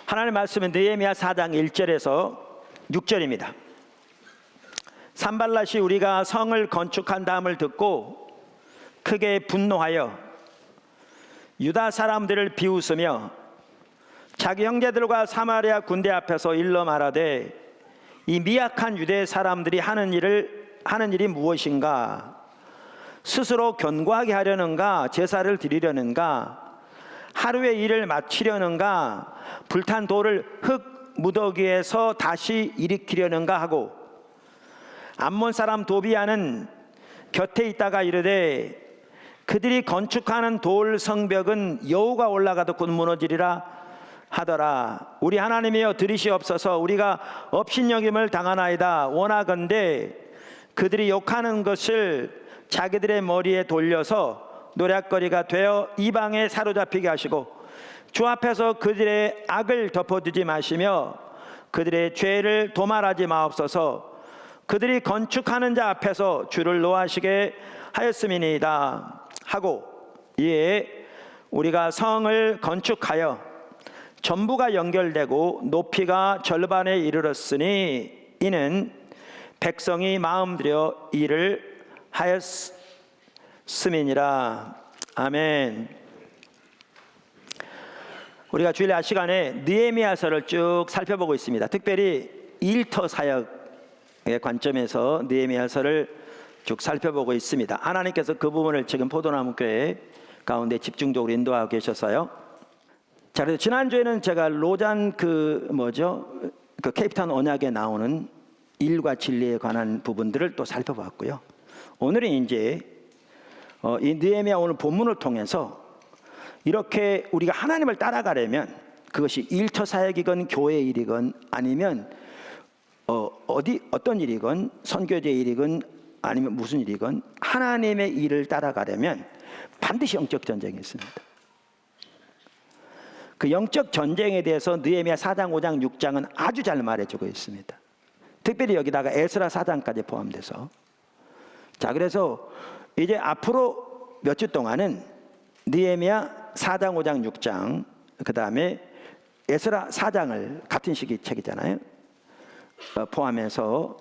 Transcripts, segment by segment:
하나님의 말씀은 느헤미야 4장 1절에서 6절입니다. 산발랏이 우리가 성을 건축한다함을 듣고 크게 분노하여 유다 사람들을 비웃으며 자기 형제들과 사마리아 군대 앞에서 일러 말하되 이 미약한 유대 사람들이 하는 일이 무엇인가? 스스로 견고하게 하려는가? 제사를 드리려는가? 하루의 일을 마치려는가? 불탄 돌을 흙 무더기에서 다시 일으키려는가 하고 암몬 사람 도비아는 곁에 있다가 이르되 그들이 건축하는 돌 성벽은 여호가 올라가도 곧 무너지리라 하더라. 우리 하나님이여 들으시옵소서. 우리가 업신여김을 당하나이다. 원하건대 그들이 욕하는 것을 자기들의 머리에 돌려서 노략거리가 되어 이방에 사로잡히게 하시고 주 앞에서 그들의 악을 덮어두지 마시며 그들의 죄를 도말하지 마옵소서. 그들이 건축하는 자 앞에서 주를 노하시게 하였음이니이다 하고 이에 우리가 성을 건축하여 전부가 연결되고 높이가 절반에 이르렀으니 이는 백성이 마음들여 일을 하였음이니라. 아멘. 우리가 주일 시간에 느헤미야서를 쭉 살펴보고 있습니다. 특별히 일터 사역의 관점에서 느헤미야서를 쭉 살펴보고 있습니다. 하나님께서 그 부분을 지금 포도나무 교회 가운데 집중적으로 인도하고 계셨어요. 자, 그래서 지난주에는 제가 로잔 그 케이프타운 언약에 나오는 일과 진리에 관한 부분들을 또 살펴봤고요. 오늘은 이제 이 느헤미야 오늘 본문을 통해서 이렇게 우리가 하나님을 따라가려면 그것이 일터 사역이건 교회 일이건 아니면 어떤 일이건 선교제 일이건 아니면 무슨 일이건 하나님의 일을 따라가려면 반드시 영적 전쟁이 있습니다. 그 영적 전쟁에 대해서 느헤미야 4장, 5장, 6장은 아주 잘 말해주고 있습니다. 특별히 여기다가 에스라 4장까지 포함돼서. 자, 그래서 이제 앞으로 몇 주 동안은 느헤미야 4장, 5장, 6장, 그 다음에 에스라 4장을 같은 시기 책이잖아요. 포함해서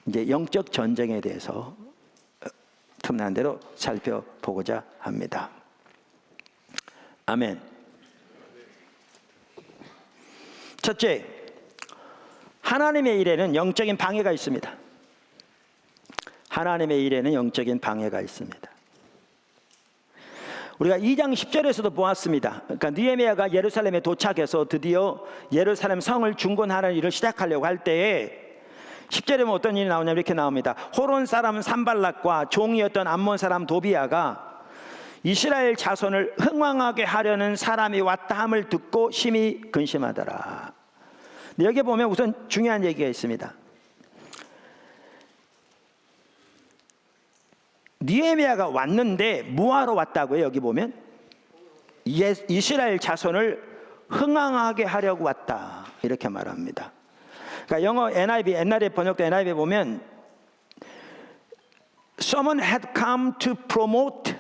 이제 영적 전쟁에 대해서 틈난 대로 살펴보고자 합니다. 아멘. 첫째, 하나님의 일에는 영적인 방해가 있습니다. 하나님의 일에는 영적인 방해가 있습니다. 우리가 2장 10절에서도 보았습니다. 그러니까 느헤미야가 예루살렘에 도착해서 드디어 예루살렘 성을 중건하는 일을 시작하려고 할 때에 10절에 보면 어떤 일이 나오냐면 이렇게 나옵니다. 호론 사람 산발랏과 종이었던 암몬 사람 도비아가 이스라엘 자손을 흥왕하게 하려는 사람이 왔다 함을 듣고 심히 근심하더라. 여기 보면 우선 중요한 얘기가 있습니다. 느헤미야가 왔는데 뭐하러 왔다고요? 여기 보면 이스라엘 자손을 흥왕하게 하려고 왔다 이렇게 말합니다. 그러니까 영어 NIV 옛날에 번역된 NIV에 보면 Someone had come to promote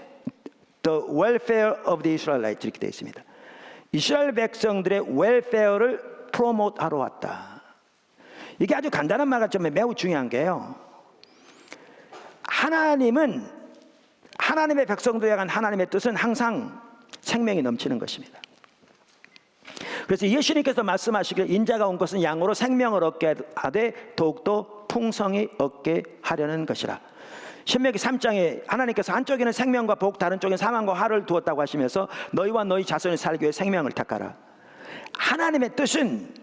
the welfare of the Israelites 이렇게 되어 있습니다. 이스라엘 백성들의 웰페어를 프로모트하러 왔다. 이게 아주 간단한 말 같지만 매우 중요한 게요. 하나님의 백성들에 관한 하나님의 뜻은 항상 생명이 넘치는 것입니다. 그래서 예수님께서 말씀하시길 인자가 온 것은 양으로 생명을 얻게 하되 더욱더 풍성히 얻게 하려는 것이라. 신명기 3장에 하나님께서 한쪽에는 생명과 복 다른 쪽에는 사망과 화를 두었다고 하시면서 너희와 너희 자손이 살기 위해 생명을 택하라. 하나님의 뜻은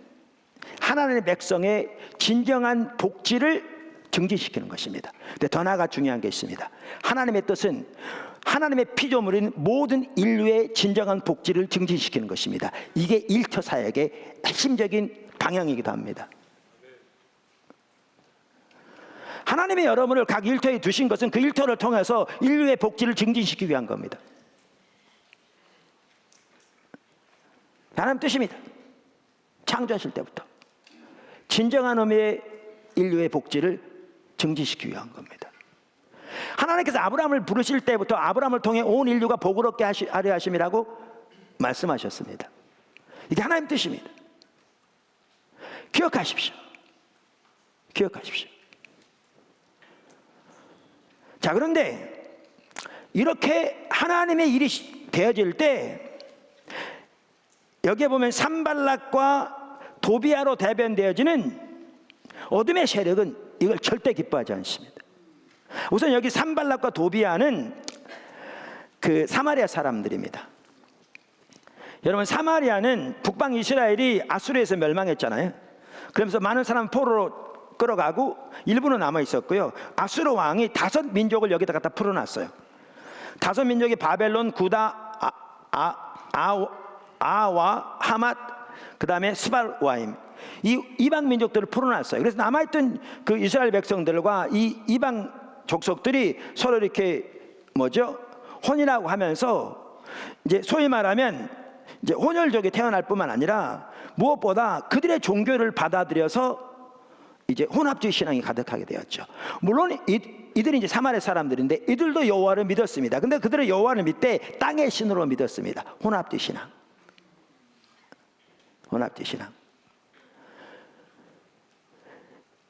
하나님의 백성의 진정한 복지를 증진시키는 것입니다. 근데 더 나아가 중요한 게 있습니다. 하나님의 뜻은 하나님의 피조물인 모든 인류의 진정한 복지를 증진시키는 것입니다. 이게 일터 사역의 핵심적인 방향이기도 합니다. 하나님의 여러분을 각 일터에 두신 것은 그 일터를 통해서 인류의 복지를 증진시키기 위한 겁니다. 하나님 뜻입니다. 창조하실 때부터 진정한 의미의 인류의 복지를 증진시키기 위한 겁니다. 하나님께서 아브라함을 부르실 때부터 아브라함을 통해 온 인류가 복을 얻게 하려 하심이라고 말씀하셨습니다. 이게 하나님 뜻입니다. 기억하십시오. 기억하십시오. 자, 그런데 이렇게 하나님의 일이 되어질 때 여기에 보면 산발락과 도비아로 대변되어지는 어둠의 세력은 이걸 절대 기뻐하지 않습니다. 우선 여기 산발락과 도비아는 그 사마리아 사람들입니다. 여러분, 사마리아는 북방 이스라엘이 아수르에서 멸망했잖아요. 그러면서 많은 사람 포로로 끌어가고 일부는 남아 있었고요. 아수르 왕이 5 민족을 여기다 갖다 풀어놨어요. 5 민족이 바벨론, 구다, 아와, 하맛, 그 다음에 스발와임, 이 이방 민족들을 풀어놨어요. 그래서 남아있던 그 이스라엘 백성들과 이 이방 족속들이 서로 이렇게 혼인하고 하면서 이제 소위 말하면 이제 혼혈족이 태어날 뿐만 아니라 무엇보다 그들의 종교를 받아들여서 이제 혼합주의 신앙이 가득하게 되었죠. 물론 이들이 이제 사마리아 사람들인데 이들도 여호와를 믿었습니다. 근데 그들은 여호와를 믿되 땅의 신으로 믿었습니다. 혼합주의 신앙. 혼합주의 신앙.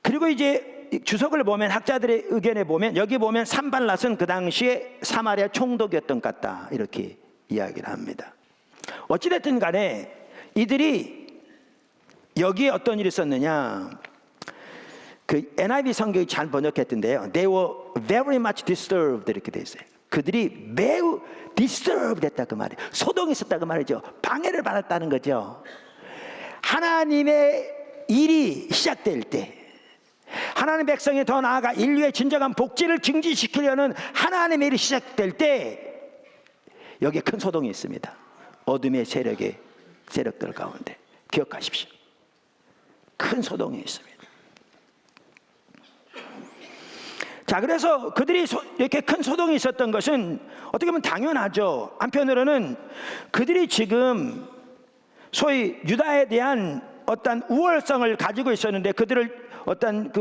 그리고 이제 주석을 보면, 학자들의 의견에 보면, 여기 보면 산발랏은 그 당시에 사마리아 총독이었던 것 같다, 이렇게 이야기를 합니다. 어찌됐든 간에 이들이 여기에 어떤 일이 있었느냐, 그 NIV 성경이 잘 번역했던데요, They were very much disturbed 이렇게 돼 있어요. 그들이 매우 disturbed 했다 그 말이에요. 소동이 있었다 그 말이죠. 방해를 받았다는 거죠. 하나님의 일이 시작될 때, 하나님의 백성이 더 나아가 인류의 진정한 복지를 증진시키려는 하나님의 일이 시작될 때 여기에 큰 소동이 있습니다. 어둠의 세력들 가운데. 기억하십시오. 큰 소동이 있습니다. 자, 그래서 그들이 이렇게 큰 소동이 있었던 것은 어떻게 보면 당연하죠. 한편으로는 그들이 지금 소위 유다에 대한 어떤 우월성을 가지고 있었는데, 그들을 어떤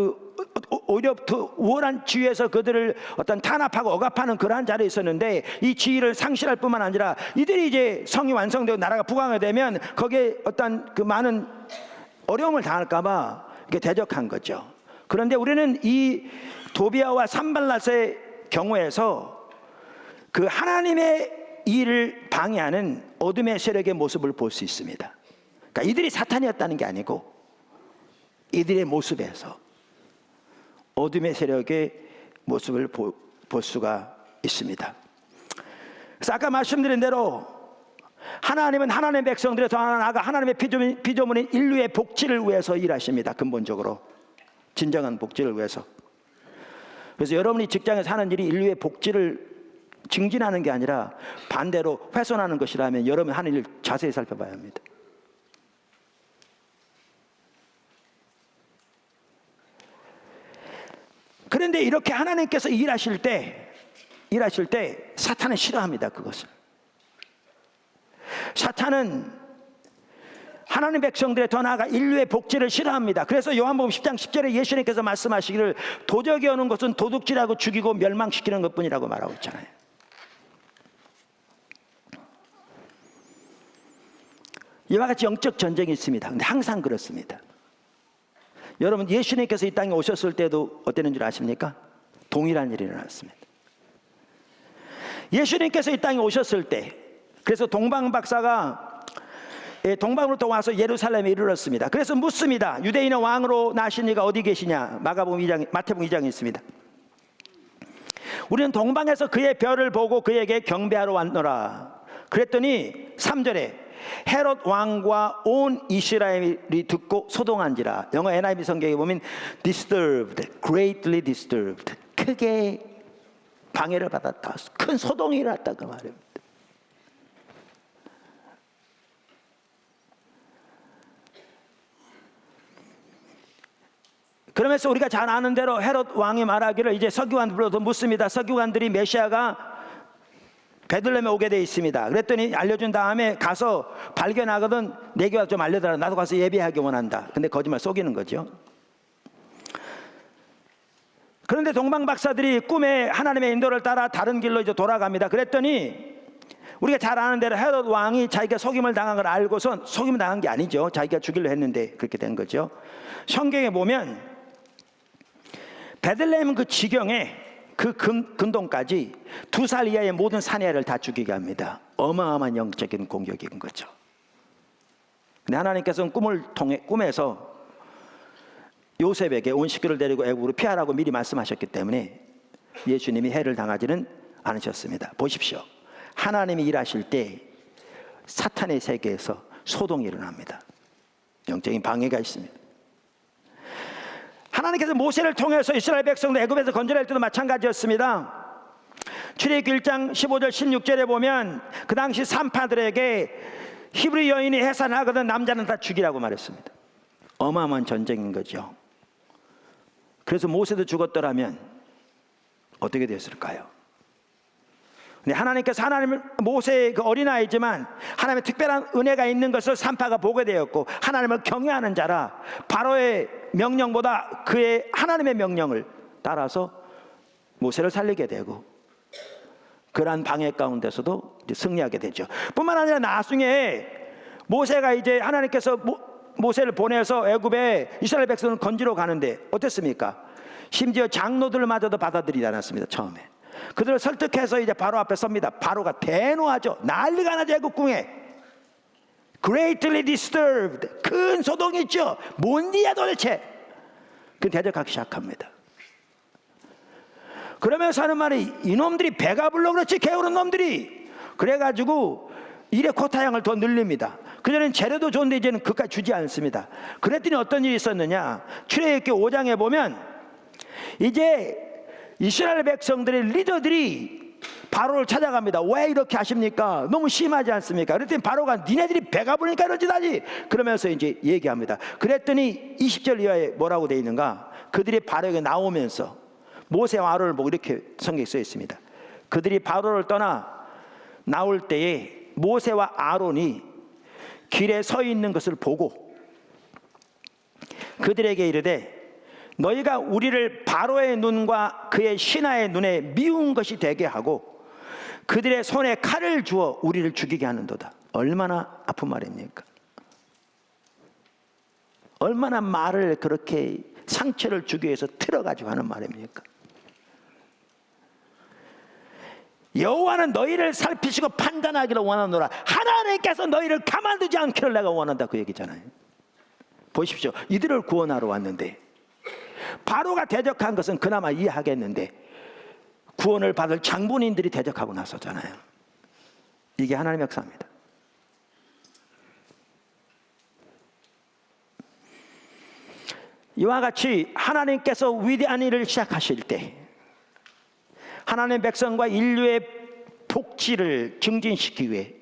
오히려 더 우월한 지위에서 그들을 어떤 탄압하고 억압하는 그러한 자리에 있었는데, 이 지위를 상실할 뿐만 아니라 이들이 이제 성이 완성되고 나라가 부강하게 되면 거기에 어떤 그 많은 어려움을 당할까봐 이렇게 대적한 거죠. 그런데 우리는 이 도비아와 산발랏의 경우에서 그 하나님의 일을 방해하는 어둠의 세력의 모습을 볼 수 있습니다. 그러니까 이들이 사탄이었다는 게 아니고 이들의 모습에서 어둠의 세력의 모습을 볼 수가 있습니다. 그래서 아까 말씀드린 대로 하나님은 하나님의 백성들의 더 나아가 하나님의 피조물인 인류의 복지를 위해서 일하십니다. 근본적으로 진정한 복지를 위해서. 그래서 여러분이 직장에서 하는 일이 인류의 복지를 증진하는 게 아니라 반대로 훼손하는 것이라면 여러분이 하는 일 자세히 살펴봐야 합니다. 그런데 이렇게 하나님께서 일하실 때 사탄은 싫어합니다. 그것을. 사탄은 하나님 백성들의 더 나아가 인류의 복지를 싫어합니다. 그래서 요한복음 10장 10절에 예수님께서 말씀하시기를 도적이 오는 것은 도둑질하고 죽이고 멸망시키는 것뿐이라고 말하고 있잖아요. 이와 같이 영적 전쟁이 있습니다. 근데 항상 그렇습니다. 여러분, 예수님께서 이 땅에 오셨을 때도 어땠는 줄 아십니까? 동일한 일이 일어났습니다. 예수님께서 이 땅에 오셨을 때, 그래서 동방 박사가 동방으로부터 와서 예루살렘에 이르렀습니다. 그래서 묻습니다. 유대인의 왕으로 나신 이가 어디 계시냐? 마태복음 2장에 있습니다. 우리는 동방에서 그의 별을 보고 그에게 경배하러 왔노라. 그랬더니 3절에 헤롯 왕과 온 이스라엘이 듣고 소동한지라. 영어 NIV 성경에 보면 disturbed, greatly disturbed, 크게 방해를 받았다, 큰 소동이 일어났다 그 말입니다. 그러면서 우리가 잘 아는 대로 헤롯 왕이 말하기를 이제 서기관들 불러서 묻습니다. 서기관들이 메시아가 베들레헴에 오게 돼 있습니다. 그랬더니 알려준 다음에 가서 발견하거든 내게 와서 좀 알려달라. 나도 가서 예배하기 원한다. 근데 거짓말 속이는 거죠. 그런데 동방 박사들이 꿈에 하나님의 인도를 따라 다른 길로 이제 돌아갑니다. 그랬더니 우리가 잘 아는 대로 헤롯 왕이 자기가 속임을 당한 걸 알고선, 속임을 당한 게 아니죠, 자기가 죽이려 했는데 그렇게 된 거죠. 성경에 보면 베들레헴 그 지경에 그 근동까지 2살 이하의 모든 사내아를 다 죽이게 합니다. 어마어마한 영적인 공격인 거죠. 근데 하나님께서는 꿈에서 요셉에게 온 식구를 데리고 애국으로 피하라고 미리 말씀하셨기 때문에 예수님이 해를 당하지는 않으셨습니다. 보십시오. 하나님이 일하실 때 사탄의 세계에서 소동이 일어납니다. 영적인 방해가 있습니다. 하나님께서 모세를 통해서 이스라엘 백성들 애굽에서 건져낼 때도 마찬가지였습니다. 출애굽기 1장 15절 16절에 보면 그 당시 산파들에게 히브리 여인이 해산을 하거든 남자는 다 죽이라고 말했습니다. 어마어마한 전쟁인 거죠. 그래서 모세도 죽었더라면 어떻게 됐을까요? 근데 하나님께서 모세의 그 어린아이지만 하나님의 특별한 은혜가 있는 것을 산파가 보게 되었고, 하나님을 경외하는 자라 바로의 명령보다 그의 하나님의 명령을 따라서 모세를 살리게 되고, 그러한 방해 가운데서도 이제 승리하게 되죠. 뿐만 아니라 나중에 모세가 이제 하나님께서 모세를 보내서 애굽에 이스라엘 백성을 건지러 가는데 어땠습니까? 심지어 장로들마저도 받아들이지 않았습니다. 처음에 그들을 설득해서 이제 바로 앞에 섭니다. 바로가 대노하죠. 난리가 나죠. 애국궁에 greatly disturbed, 큰 소동이 있죠. 뭔 일이야 도대체. 그 대적하기 시작합니다. 그러면서 하는 말이, 이놈들이 배가 불러 그렇지 게으른 놈들이. 그래가지고 일의 코타양을 더 늘립니다. 그전엔 재료도 좋은데 이제는 그까지 주지 않습니다. 그랬더니 어떤 일이 있었느냐, 출애굽기 5장에 보면 이제 이스라엘 백성들의 리더들이 바로를 찾아갑니다. 왜 이렇게 하십니까? 너무 심하지 않습니까? 그랬더니 바로가 니네들이 배가 부르니까 이러지 다지, 그러면서 이제 얘기합니다. 그랬더니 20절 이하에 뭐라고 되어 있는가, 그들이 바로에게 나오면서 모세와 아론을 보고 이렇게 성경에 써 있습니다. 그들이 바로를 떠나 나올 때에 모세와 아론이 길에 서 있는 것을 보고 그들에게 이르되, 너희가 우리를 바로의 눈과 그의 신하의 눈에 미운 것이 되게 하고 그들의 손에 칼을 주어 우리를 죽이게 하는도다. 얼마나 아픈 말입니까? 얼마나 말을 그렇게 상처를 주기 위해서 틀어가지고 하는 말입니까? 여호와는 너희를 살피시고 판단하기를 원하노라. 하나님께서 너희를 가만두지 않기를 내가 원한다, 그 얘기잖아요. 보십시오. 이들을 구원하러 왔는데, 바로가 대적한 것은 그나마 이해하겠는데 구원을 받을 장본인들이 대적하고 나서잖아요. 이게 하나님의 역사입니다. 이와 같이 하나님께서 위대한 일을 시작하실 때, 하나님의 백성과 인류의 복지를 증진시키기 위해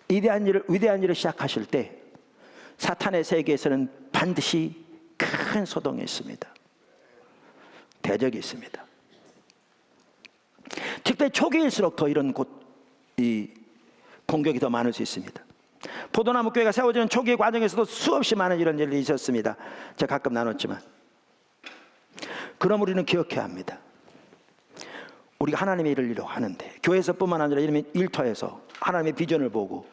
위대한 일을 시작하실 때 사탄의 세계에서는 반드시 큰 소동이 있습니다. 대적이 있습니다. 특별히 초기일수록 더 이런 이 공격이 더 많을 수 있습니다. 포도나무 교회가 세워지는 초기 과정에서도 수없이 많은 이런 일이 있었습니다. 제가 가끔 나눴지만, 그럼 우리는 기억해야 합니다. 우리가 하나님의 일을 이루어 하는데, 교회에서뿐만 아니라 이런 일터에서 하나님의 비전을 보고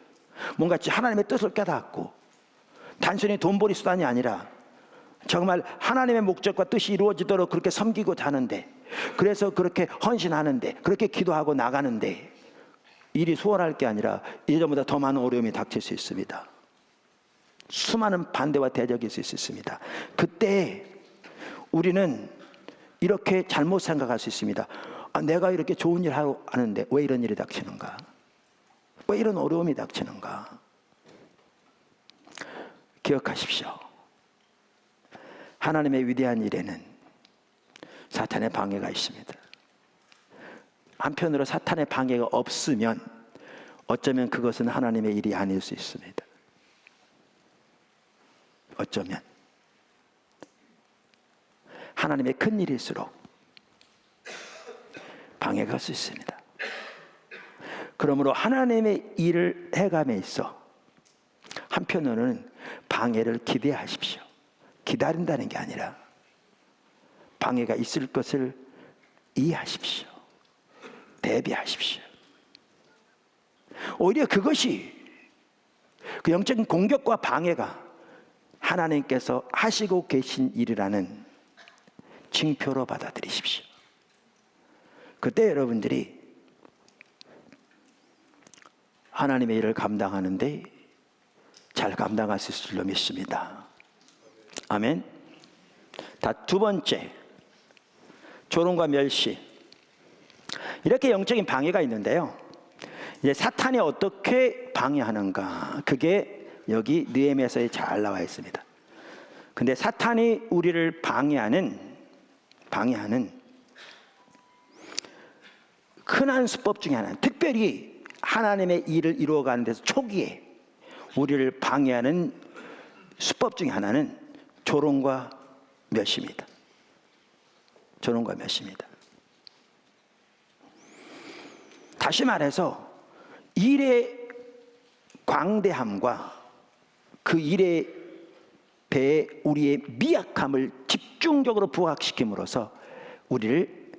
뭔가 하나님의 뜻을 깨닫고, 단순히 돈벌이 수단이 아니라 정말 하나님의 목적과 뜻이 이루어지도록 그렇게 섬기고자 하는데, 그래서 그렇게 헌신하는데, 그렇게 기도하고 나가는데 일이 수월할 게 아니라 예전보다 더 많은 어려움이 닥칠 수 있습니다. 수많은 반대와 대적이 있을 수 있습니다. 그때 우리는 이렇게 잘못 생각할 수 있습니다. 내가 이렇게 좋은 일 하는데 왜 이런 일이 닥치는가? 왜 이런 어려움이 닥치는가? 기억하십시오. 하나님의 위대한 일에는 사탄의 방해가 있습니다. 한편으로 사탄의 방해가 없으면 어쩌면 그것은 하나님의 일이 아닐 수 있습니다. 어쩌면 하나님의 큰 일일수록 방해가 올 수 있습니다. 그러므로 하나님의 일을 해감에 있어 한편으로는 방해를 기대하십시오. 기다린다는 게 아니라 방해가 있을 것을 이해하십시오. 대비하십시오. 오히려 그것이 그 영적인 공격과 방해가 하나님께서 하시고 계신 일이라는 징표로 받아들이십시오. 그때 여러분들이 하나님의 일을 감당하는데 잘 감당할 수 있을 줄로 믿습니다. 아멘. 두 번째, 조롱과 멸시. 이렇게 영적인 방해가 있는데요, 이제 사탄이 어떻게 방해하는가, 그게 여기 느헤미야서에 잘 나와 있습니다. 근데 사탄이 우리를 방해하는 흔한 수법 중에 하나는, 특별히 하나님의 일을 이루어가는 데서 초기에 우리를 방해하는 수법 중에 하나는 조롱과 멸시입니다. 조롱과 멸시입니다. 다시 말해서 일의 광대함과 그 일에 대해 우리의 미약함을 집중적으로 부각시킴으로써 우리를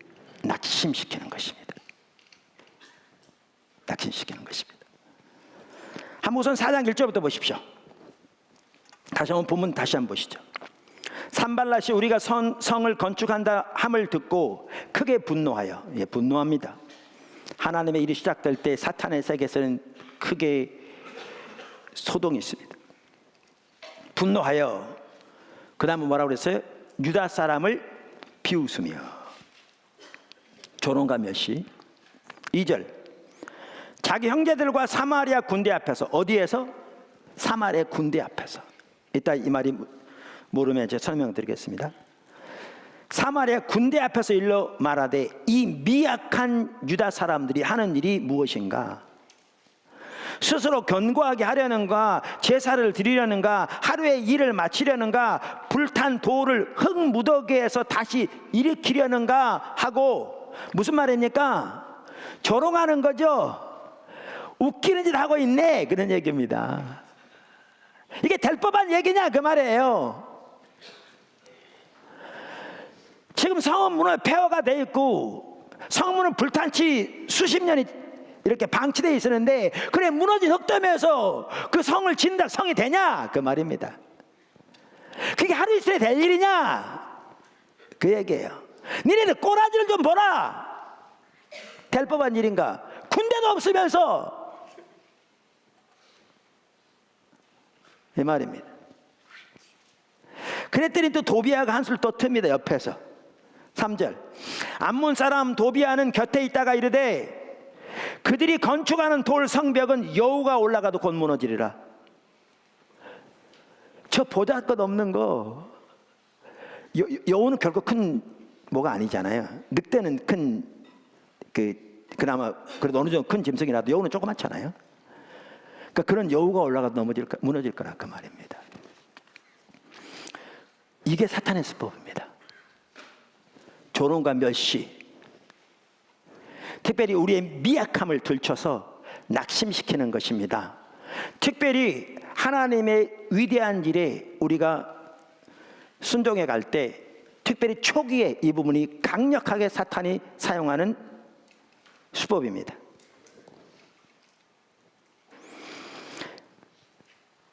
낙심시키는 것입니다. 낙심시키는 것입니다. 한번 우선 4장 1절부터 보십시오. 다시 한번 본문 다시 한번 보시죠. 산발랏이 우리가 성을 건축한다 함을 듣고 크게 분노하여, 분노합니다. 하나님의 일이 시작될 때 사탄의 세계에서는 크게 소동이 있습니다. 분노하여, 그 다음에 뭐라고 그랬어요? 유다 사람을 비웃으며. 조롱과 멸시. 2절, 자기 형제들과 사마리아 군대 앞에서. 어디에서? 사마리아 군대 앞에서. 이따 이 말이 모르면 제가 설명드리겠습니다. 사마리아 군대 앞에서 일러 말하되, 이 미약한 유다 사람들이 하는 일이 무엇인가? 스스로 견고하게 하려는가? 제사를 드리려는가? 하루의 일을 마치려는가? 불탄 돌을 흙무더기에서 다시 일으키려는가? 하고, 무슨 말입니까? 조롱하는 거죠. 웃기는 짓 하고 있네, 그런 얘기입니다. 이게 될 법한 얘기냐, 그 말이에요. 지금 성문은 폐허가 돼 있고 성문은 불탄치 수십 년이 이렇게 방치되어 있었는데, 그래 무너진 흙더미에서 그 성을 짓는다, 성이 되냐, 그 말입니다. 그게 하루 이틀에 될 일이냐, 그 얘기예요. 니네들 꼬라지를 좀 보라. 될 법한 일인가? 군대도 없으면서, 이 말입니다. 그랬더니 또 도비아가 한술 또 틉니다, 옆에서. 3절, 암몬 사람 도비아는 곁에 있다가 이르되, 그들이 건축하는 돌 성벽은 여우가 올라가도 곧 무너지리라. 저 보잘것없는 거, 여우는 결코 큰 뭐가 아니잖아요. 늑대는 큰 그나마 그래도 어느 정도 큰 짐승이라도 여우는 조그맣잖아요. 그러니까 그런 여우가 올라가도 무너질 거라, 그 말입니다. 이게 사탄의 수법입니다. 조롱과 멸시, 특별히 우리의 미약함을 들춰서 낙심시키는 것입니다. 특별히 하나님의 위대한 일에 우리가 순종해 갈 때, 특별히 초기에 이 부분이 강력하게 사탄이 사용하는 수법입니다.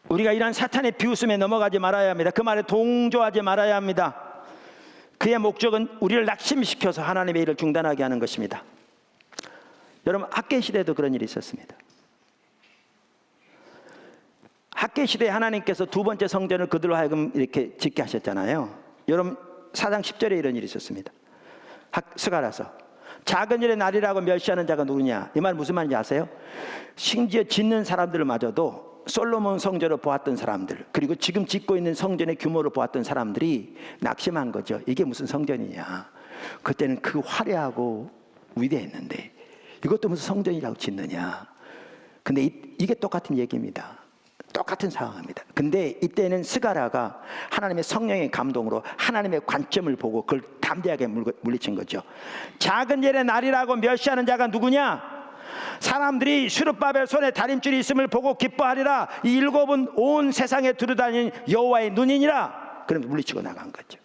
우리가 이러한 사탄의 비웃음에 넘어가지 말아야 합니다. 그 말에 동조하지 말아야 합니다. 그의 목적은 우리를 낙심시켜서 하나님의 일을 중단하게 하는 것입니다. 여러분, 학계 시대에도 그런 일이 있었습니다. 학계 시대에 하나님께서 두 번째 성전을 그들로 하여금 이렇게 짓게 하셨잖아요. 여러분, 4장 10절에 이런 일이 있었습니다. 스가랴서, 작은 일의 날이라고 멸시하는 자가 누구냐? 이 말 무슨 말인지 아세요? 심지어 짓는 사람들마저도 솔로몬 성전을 보았던 사람들, 그리고 지금 짓고 있는 성전의 규모를 보았던 사람들이 낙심한 거죠. 이게 무슨 성전이냐? 그때는 그 화려하고 위대했는데 이것도 무슨 성전이라고 짓느냐? 근데 이게 똑같은 얘기입니다. 똑같은 상황입니다. 근데 이때는 스가랴가 하나님의 성령의 감동으로 하나님의 관점을 보고 그걸 담대하게 물리친 거죠. 작은 일의 날이라고 멸시하는 자가 누구냐? 사람들이 수르바벨 손에 다림줄이 있음을 보고 기뻐하리라. 이 일곱은 온 세상에 두루다니는 여호와의 눈이니라. 그러면서 물리치고 나간 거죠.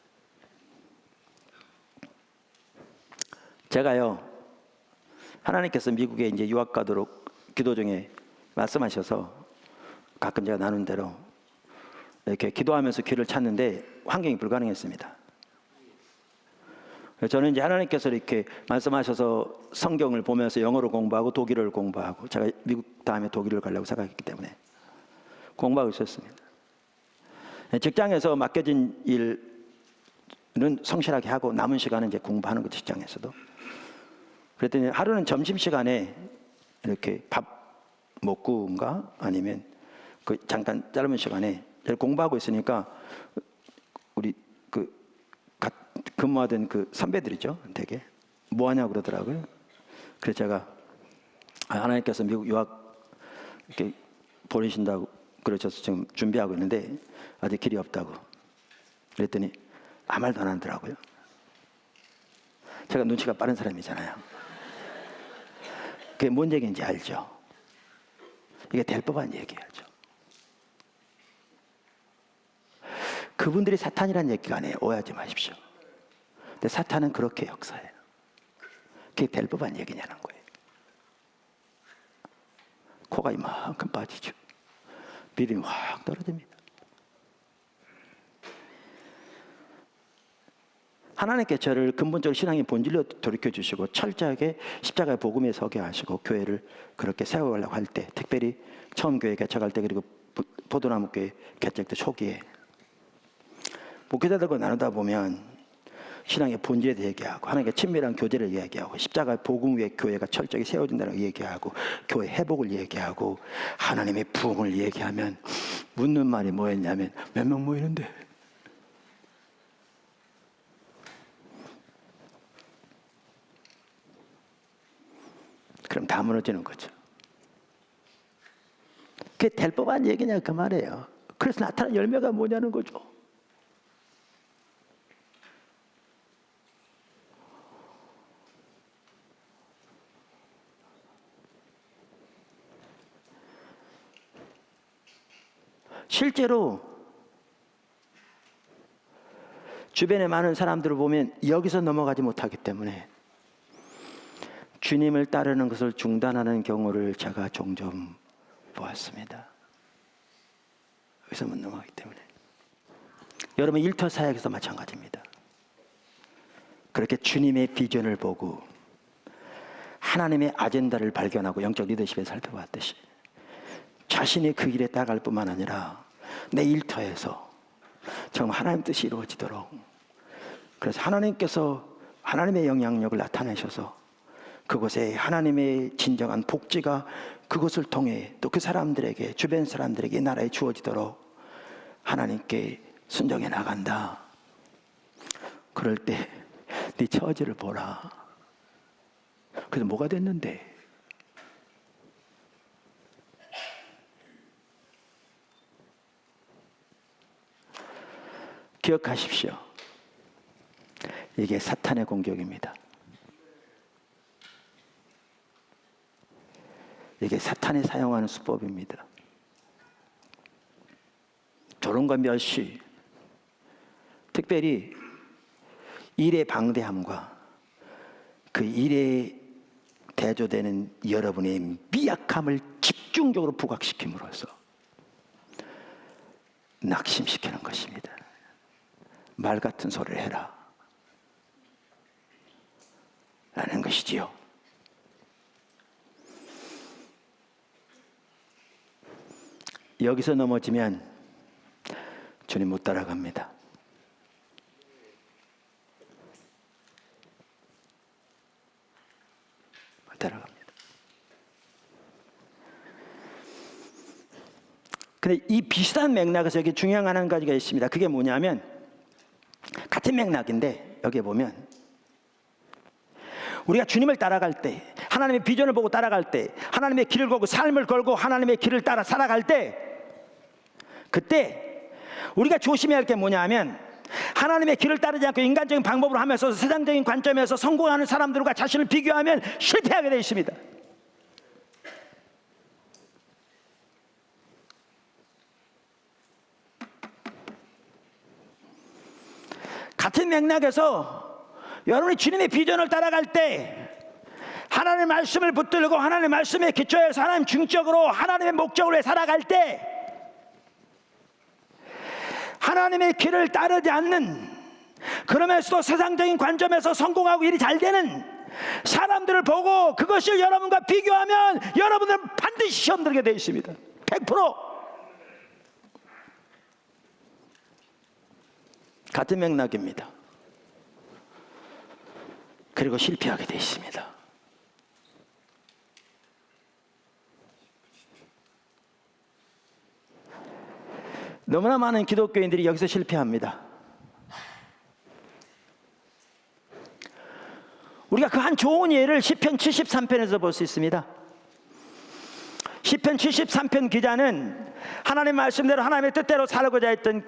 제가요, 하나님께서 미국에 이제 유학 가도록 기도 중에 말씀하셔서 가끔 제가 나눈 대로 이렇게 기도하면서 길을 찾는데 환경이 불가능했습니다. 저는 이제 하나님께서 이렇게 말씀하셔서 성경을 보면서 영어로 공부하고 독일어를 공부하고, 제가 미국 다음에 독일을 가려고 생각했기 때문에 공부하고 있었습니다. 직장에서 맡겨진 일은 성실하게 하고 남은 시간은 이제 공부하는 거, 직장에서도. 그랬더니 하루는 점심시간에 이렇게 밥 먹고인가 아니면 그 잠깐 짧은 시간에 공부하고 있으니까 우리 근무하던 그 선배들이죠, 되게 뭐 하냐고 그러더라고요. 그래서 제가 하나님께서 미국 유학 이렇게 보내신다고 그러셔서 지금 준비하고 있는데 아직 길이 없다고 그랬더니 아무 말도 안 하더라고요. 제가 눈치가 빠른 사람이잖아요. 그게 뭔 얘기인지 알죠? 이게 될 법한 얘기야죠. 그분들이 사탄이라는 얘기가 아니에요. 오해하지 마십시오. 근데 사탄은 그렇게 역사해요. 그게 될 법한 얘기냐는 거예요. 코가 이만큼 빠지죠. 믿음이 확 떨어집니다. 하나님께 저를 근본적으로 신앙의 본질로 돌이켜주시고 철저하게 십자가의 복음에 서게 하시고 교회를 그렇게 세워가려고 할 때, 특별히 처음 교회 개척할 때, 그리고 포도나무 교회 개척 때 초기에 목회자들과 나누다 보면 신앙의 본질에 대해 얘기하고 하나님께 친밀한 교제를 얘기하고 십자가의 복음 위에 교회가 철저히 세워진다는 걸 얘기하고 교회 회복을 얘기하고 하나님의 부흥을 얘기하면 묻는 말이 뭐였냐면 몇 명 모이는데? 그럼 다 무너지는 거죠. 그게 될 법한 얘기냐 그 말이에요. 그래서 나타난 열매가 뭐냐는 거죠. 실제로 주변에 많은 사람들을 보면 여기서 넘어가지 못하기 때문에 주님을 따르는 것을 중단하는 경우를 제가 종종 보았습니다. 여기서 못 넘어가기 때문에. 여러분 일터 사역에서 마찬가지입니다. 그렇게 주님의 비전을 보고 하나님의 아젠다를 발견하고 영적 리더십에 살펴봤듯이 자신이 그 길에 따라갈 뿐만 아니라 내 일터에서 정말 하나님 뜻이 이루어지도록, 그래서 하나님께서 하나님의 영향력을 나타내셔서 그곳에 하나님의 진정한 복지가 그것을 통해 또 그 사람들에게, 주변 사람들에게, 이 나라에 주어지도록 하나님께 순종해 나간다. 그럴 때 네 처지를 보라. 그래서 뭐가 됐는데? 기억하십시오. 이게 사탄의 공격입니다. 이게 사탄이 사용하는 수법입니다. 조롱과 멸시, 특별히 일의 방대함과 그 일에 대조되는 여러분의 미약함을 집중적으로 부각시킴으로써 낙심시키는 것입니다. 말 같은 소리를 해라 라는 것이지요. 여기서 넘어지면 주님 못 따라갑니다. 못 따라갑니다. 근데 이 비슷한 맥락에서 여기 중요한 한 가지가 있습니다. 그게 뭐냐면 같은 맥락인데 여기에 보면 우리가 주님을 따라갈 때, 하나님의 비전을 보고 따라갈 때, 하나님의 길을 걸고 삶을 걸고 하나님의 길을 따라 살아갈 때, 그때 우리가 조심해야 할 게 뭐냐면 하나님의 길을 따르지 않고 인간적인 방법으로 하면서 세상적인 관점에서 성공하는 사람들과 자신을 비교하면 실패하게 되어 있습니다. 같은 맥락에서 여러분이 주님의 비전을 따라갈 때 하나님의 말씀을 붙들고 하나님의 말씀에 기초해서 하나님 중적으로 하나님의 목적을 위해 살아갈 때 하나님의 길을 따르지 않는, 그러면서도 세상적인 관점에서 성공하고 일이 잘 되는 사람들을 보고 그것을 여러분과 비교하면 여러분들은 반드시 시험 들게 되어 있습니다. 100%. 같은 맥락입니다. 그리고 실패하게 되어 있습니다. 너무나 많은 기독교인들이 여기서 실패합니다. 우리가 그 한 좋은 예를 시편 73편에서 볼 수 있습니다. 시편 73편 기자는 하나님 말씀대로 하나님의 뜻대로 살고자 했던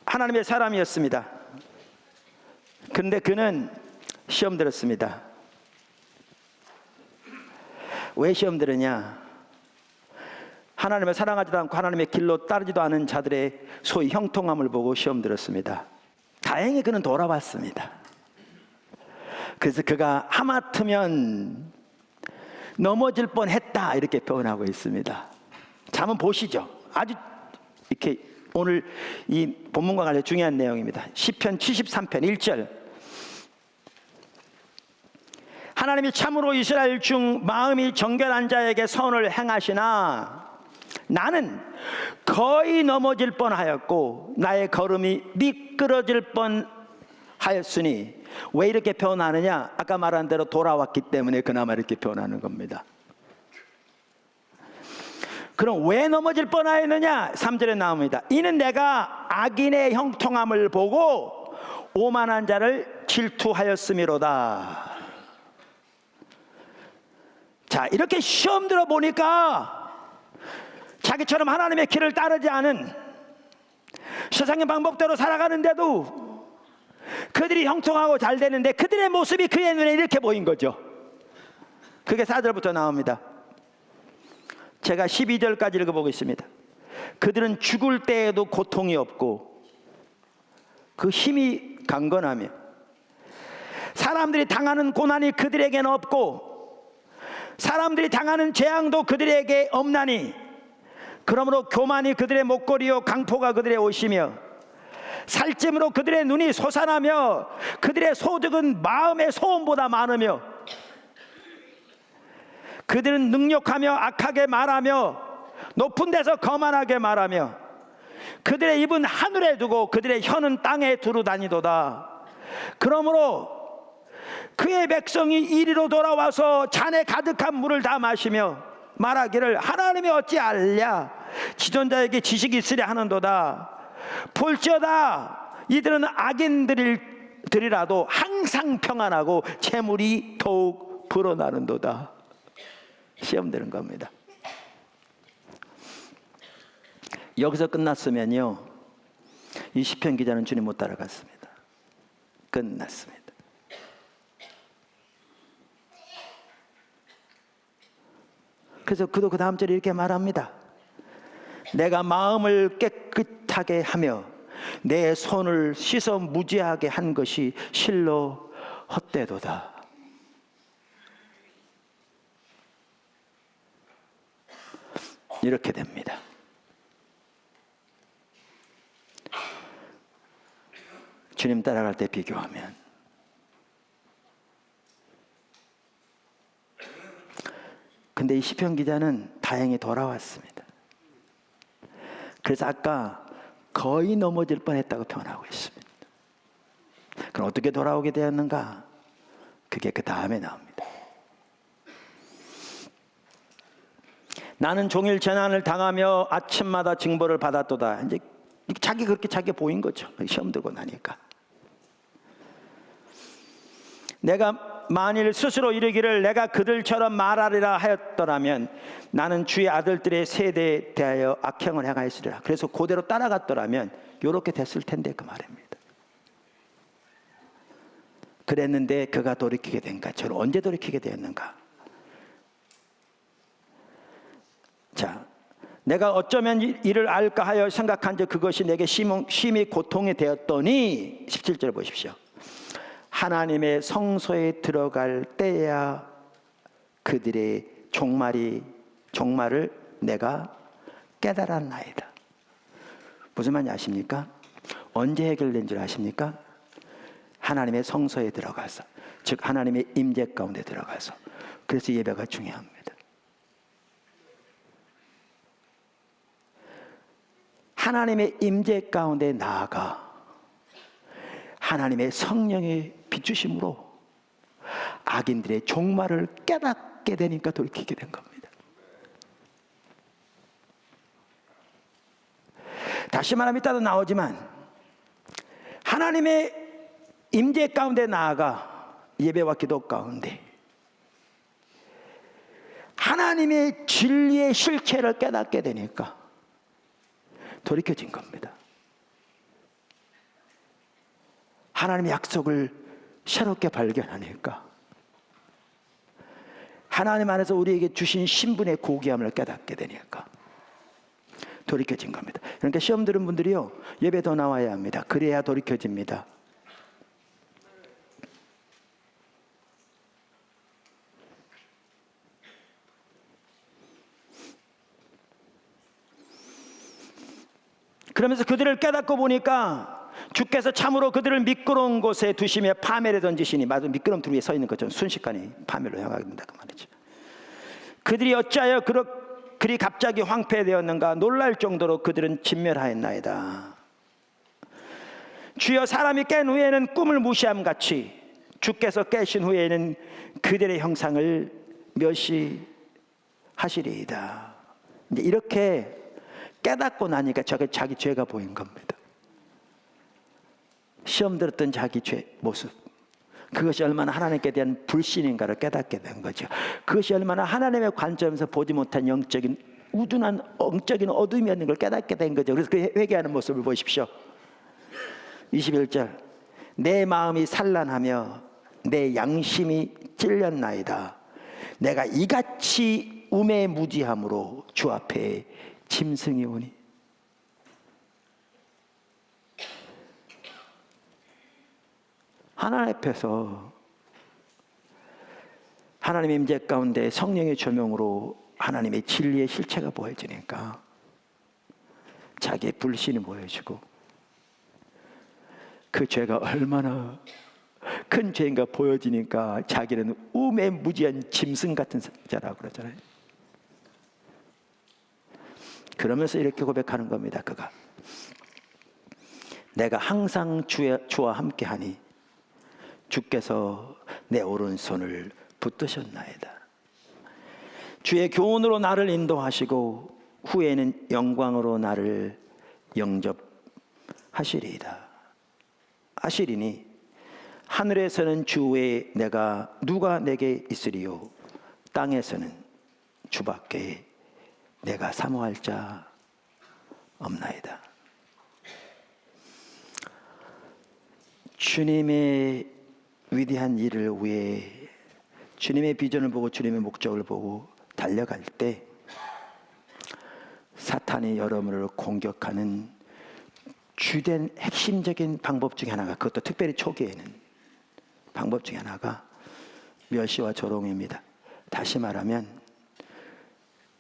하나님의 사람이었습니다. 그런데 그는 시험 들었습니다. 왜 시험 들었냐? 하나님을 사랑하지도 않고 하나님의 길로 따르지도 않은 자들의 소위 형통함을 보고 시험 들었습니다. 다행히 그는 돌아왔습니다. 그래서 그가 하마터면 넘어질 뻔했다 이렇게 표현하고 있습니다. 자, 한번 보시죠. 아주 이렇게 오늘 이 본문과 관련 중요한 내용입니다. 시편 73편 1절. 하나님이 참으로 이스라엘 중 마음이 정결한 자에게 선을 행하시나 나는 거의 넘어질 뻔하였고 나의 걸음이 미끄러질 뻔하였으니. 왜 이렇게 표현하느냐? 아까 말한 대로 돌아왔기 때문에 그나마 이렇게 표현하는 겁니다. 그럼 왜 넘어질 뻔하였느냐? 3절에 나옵니다. 이는 내가 악인의 형통함을 보고 오만한 자를 질투하였음이로다. 자, 이렇게 시험 들어보니까 자기처럼 하나님의 길을 따르지 않은 세상의 방법대로 살아가는데도 그들이 형통하고 잘 되는데 그들의 모습이 그의 눈에 이렇게 보인 거죠. 그게 4절부터 나옵니다. 제가 12절까지 읽어보겠습니다. 그들은 죽을 때에도 고통이 없고 그 힘이 강건하며 사람들이 당하는 고난이 그들에게는 없고 사람들이 당하는 재앙도 그들에게 없나니 그러므로 교만이 그들의 목걸이요 강포가 그들의 옷이며 살찜으로 그들의 눈이 솟아나며 그들의 소득은 마음의 소원보다 많으며 그들은 능욕하며 악하게 말하며 높은 데서 거만하게 말하며 그들의 입은 하늘에 두고 그들의 혀는 땅에 두루 다니도다. 그러므로 그의 백성이 이리로 돌아와서 잔에 가득한 물을 다 마시며 말하기를 하나님이 어찌 알랴 지존자에게 지식이 있으랴 하는도다. 볼지어다 이들은 악인들이라도 항상 평안하고 재물이 더욱 불어나는도다. 시험되는 겁니다. 여기서 끝났으면요 이 시편 기자는 주님 못 따라갔습니다. 끝났습니다. 그래서 그도 그 다음 절에 이렇게 말합니다. 내가 마음을 깨끗하게 하며 내 손을 씻어 무죄하게 한 것이 실로 헛되도다. 이렇게 됩니다. 주님 따라갈 때 비교하면 근데 이 시편 기자는 다행히 돌아왔습니다. 그래서 아까 거의 넘어질 뻔했다고 표현하고 있습니다. 그럼 어떻게 돌아오게 되었는가? 그게 그 다음에 나옵니다. 나는 종일 재난을 당하며 아침마다 징벌을 받았도다. 이제 자기 그렇게 자기가 보인 거죠. 시험 들고 나니까. 내가 만일 스스로 이르기를 내가 그들처럼 말하리라 하였더라면 나는 주의 아들들의 세대에 대하여 악행을 행하였으리라. 그래서 그대로 따라갔더라면 이렇게 됐을 텐데 그 말입니다. 그랬는데 그가 돌이키게 된가? 저는 언제 돌이키게 되었는가? 자, 내가 어쩌면 이를 알까 하여 생각한즉 그것이 내게 심히 고통이 되었더니 17절 보십시오. 하나님의 성소에 들어갈 때야 그들의 종말을 내가 깨달았나이다. 무슨 말인지 아십니까? 언제 해결된 줄 아십니까? 하나님의 성소에 들어가서, 즉 하나님의 임재 가운데 들어가서. 그래서 예배가 중요합니다. 하나님의 임재 가운데 나아가 하나님의 성령의 비추심으로 악인들의 종말을 깨닫게 되니까 돌이키게 된 겁니다. 다시 말하면 이따도 나오지만 하나님의 임재 가운데 나아가 예배와 기도 가운데 하나님의 진리의 실체를 깨닫게 되니까 돌이켜진 겁니다. 하나님의 약속을 새롭게 발견하니까 하나님 안에서 우리에게 주신 신분의 고귀함을 깨닫게 되니까 돌이켜진 겁니다. 그러니까 시험 들은 분들이요, 예배 더 나와야 합니다. 그래야 돌이켜집니다. 그러면서 그들을 깨닫고 보니까 주께서 참으로 그들을 미끄러운 곳에 두시며 파멸에 던지시니, 맞아, 미끄럼틀 위에 서 있는 것처럼 순식간에 파멸로 향하게 된다 그 말이죠. 그들이 어찌하여 그리 갑자기 황폐되었는가? 놀랄 정도로 그들은 진멸하였나이다. 주여, 사람이 깬 후에는 꿈을 무시함같이 주께서 깨신 후에는 그들의 형상을 멸시하시리이다. 이제 이렇게 깨닫고 나니까 자기 죄가 보인 겁니다. 시험 들었던 자기 죄 모습, 그것이 얼마나 하나님께 대한 불신인가를 깨닫게 된 거죠. 그것이 얼마나 하나님의 관점에서 보지 못한 영적인 우둔한 영적인 어둠이었는 걸 깨닫게 된 거죠. 그래서 그 회개하는 모습을 보십시오. 21절, 내 마음이 산란하며 내 양심이 찔렸나이다. 내가 이같이 우매무지함으로 주 앞에 짐승이 오니. 하나님 앞에서 하나님의 임재 가운데 성령의 조명으로 하나님의 진리의 실체가 보여지니까 자기의 불신이 보여지고 그 죄가 얼마나 큰 죄인가 보여지니까 자기는 우매무지한 짐승 같은 자라고 그러잖아요. 그러면서 이렇게 고백하는 겁니다. 그가 내가 항상 주와 함께하니 주께서 내 오른손을 붙드셨나이다. 주의 교훈으로 나를 인도하시고 후에는 영광으로 나를 영접하시리이다. 하시리니 하늘에서는 주 외에 누가 내게 있으리요, 땅에서는 주밖에 내가 사모할 자 없나이다. 주님의 위대한 일을 위해 주님의 비전을 보고 주님의 목적을 보고 달려갈 때 사탄이 여러분을 공격하는 주된 핵심적인 방법 중에 하나가, 그것도 특별히 초기에는 방법 중에 하나가 멸시와 조롱입니다. 다시 말하면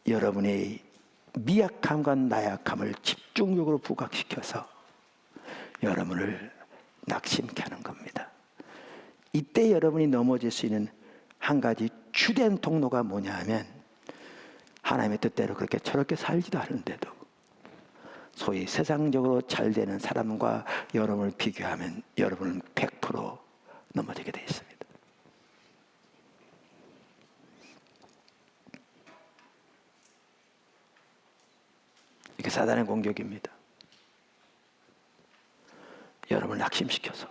여러분의 미약함과 나약함을 집중적으로 부각시켜서 여러분을 낙심케 하는 겁니다. 이때 여러분이 넘어질 수 있는 한 가지 주된 통로가 뭐냐 하면, 하나님의 뜻대로 그렇게 저렇게 살지도 않은데도 소위 세상적으로 잘 되는 사람과 여러분을 비교하면 여러분은 100% 넘어지게 되어 있습니다. 이게 사단의 공격입니다. 여러분을 낙심시켜서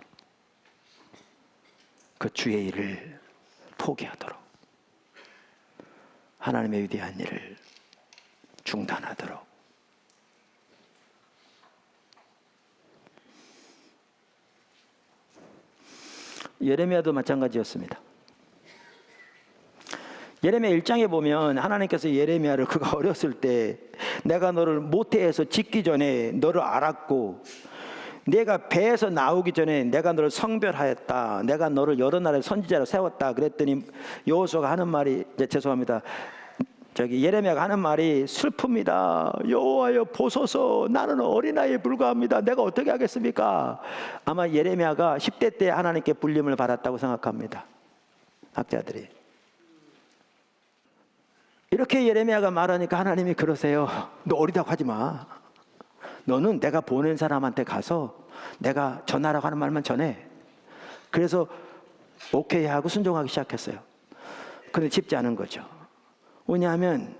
그 주의 일을 포기하도록, 하나님의 위대한 일을 중단하도록. 예레미야도 마찬가지였습니다. 예레미야 1장에 보면 하나님께서 예레미야를, 그가 어렸을 때 내가 너를 모태에서 짓기 전에 너를 알았고 내가 배에서 나오기 전에 내가 너를 성별하였다, 내가 너를 여러 나라의 선지자로 세웠다 그랬더니 여호수아가 하는 말이, 죄송합니다, 예레미야가 하는 말이 슬픕니다. 여호와여 보소서, 나는 어린아이에 불과합니다. 내가 어떻게 하겠습니까? 아마 예레미야가 10대 때 하나님께 불림을 받았다고 생각합니다, 학자들이. 이렇게 예레미야가 말하니까 하나님이 그러세요. 너 어리다고 하지 마. 너는 내가 보낸 사람한테 가서 내가 전하라고 하는 말만 전해. 그래서 오케이 하고 순종하기 시작했어요. 그런데 쉽지 않은 거죠. 왜냐하면